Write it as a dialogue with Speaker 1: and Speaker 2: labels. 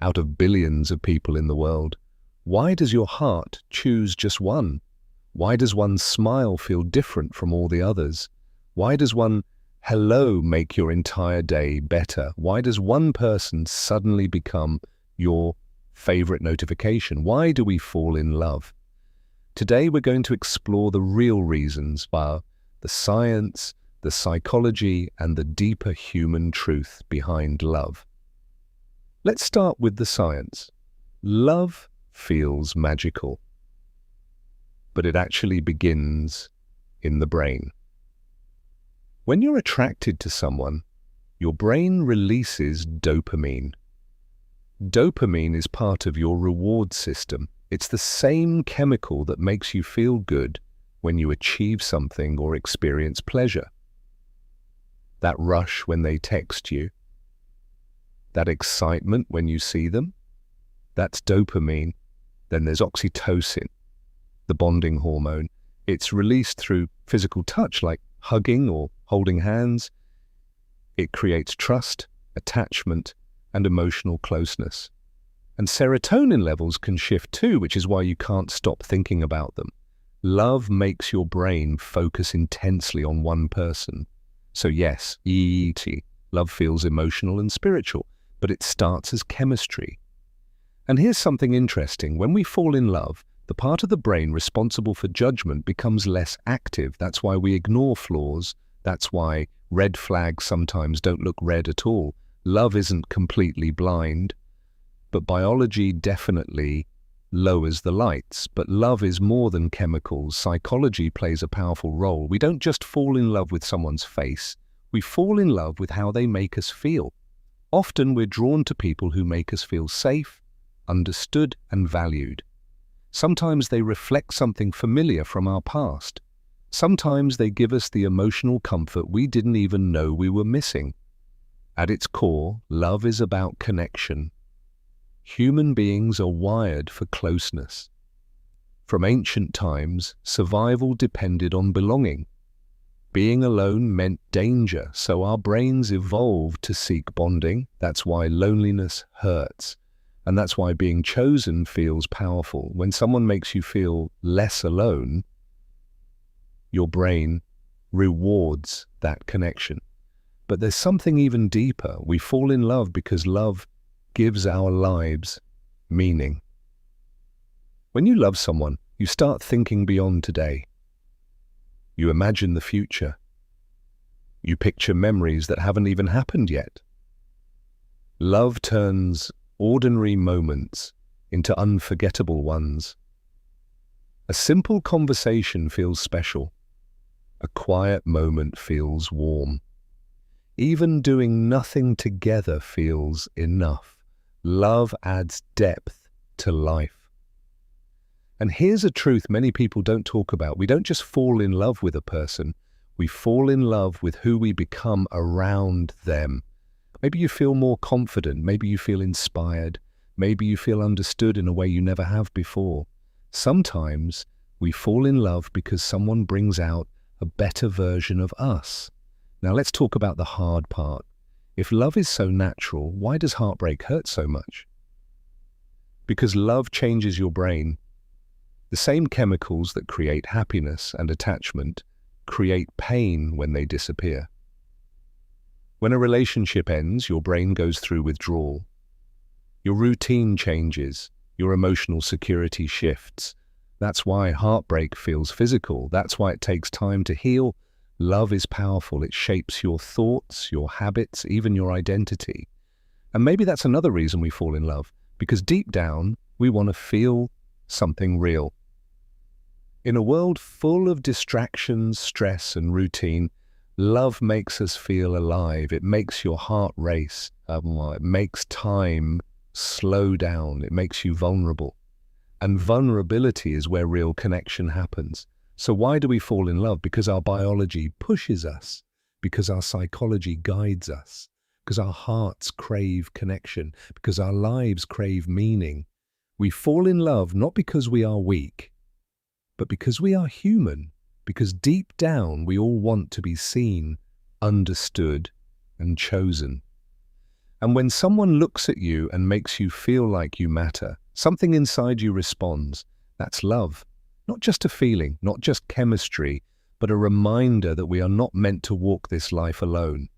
Speaker 1: out of billions of people in the world? Why does your heart choose just one? Why does one smile feel different from all the others? Why does one hello make your entire day better? Why does one person suddenly become your favorite notification? Why do we fall in love? Today we're going to explore the real reasons via the science, the psychology, and the deeper human truth behind love. Let's start with the science. Love feels magical, but it actually begins in the brain. When you're attracted to someone, your brain releases dopamine. Dopamine is part of your reward system. It's the same chemical that makes you feel good when you achieve something or experience pleasure. That rush when they text you, that excitement when you see them, that's dopamine. Then there's oxytocin, the bonding hormone. It's released through physical touch like hugging or holding hands. It creates trust, attachment, and emotional closeness. And serotonin levels can shift too, which is why you can't stop thinking about them. Love makes your brain focus intensely on one person. So yes, love feels emotional and spiritual, but it starts as chemistry. And here's something interesting. When we fall in love, the part of the brain responsible for judgment becomes less active. That's why we ignore flaws. That's why red flags sometimes don't look red at all. Love isn't completely blind, but biology definitely lowers the lights. But love is more than chemicals. Psychology plays a powerful role. We don't just fall in love with someone's face. We fall in love with how they make us feel. Often we're drawn to people who make us feel safe, understood, and valued. Sometimes they reflect something familiar from our past. Sometimes they give us the emotional comfort we didn't even know we were missing. At its core, love is about connection. Human beings are wired for closeness. From ancient times, survival depended on belonging. Being alone meant danger, so our brains evolved to seek bonding. That's why loneliness hurts. And that's why being chosen feels powerful. When someone makes you feel less alone, your brain rewards that connection. But there's something even deeper. We fall in love because love gives our lives meaning. When you love someone, you start thinking beyond today. You imagine the future. You picture memories that haven't even happened yet. Love turns ordinary moments into unforgettable ones. A simple conversation feels special. A quiet moment feels warm. Even doing nothing together feels enough. Love adds depth to life. And here's a truth many people don't talk about. We don't just fall in love with a person. We fall in love with who we become around them. Maybe you feel more confident. Maybe you feel inspired. Maybe you feel understood in a way you never have before. Sometimes we fall in love because someone brings out a better version of us. Now let's talk about the hard part. If love is so natural, why does heartbreak hurt so much? Because love changes your brain. The same chemicals that create happiness and attachment create pain when they disappear. When a relationship ends, your brain goes through withdrawal. Your routine changes. Your emotional security shifts. That's why heartbreak feels physical. That's why it takes time to heal. Love is powerful. It shapes your thoughts, your habits, even your identity. And maybe that's another reason we fall in love, because deep down, we want to feel something real. In a world full of distractions, stress, and routine, love makes us feel alive. It makes your heart race. It makes time slow down. It makes you vulnerable. And vulnerability is where real connection happens. So why do we fall in love? Because our biology pushes us, because our psychology guides us, because our hearts crave connection, because our lives crave meaning. We fall in love not because we are weak, but because we are human, because deep down we all want to be seen, understood, and chosen. And when someone looks at you and makes you feel like you matter, something inside you responds. That's love. Not just a feeling, not just chemistry, but a reminder that we are not meant to walk this life alone.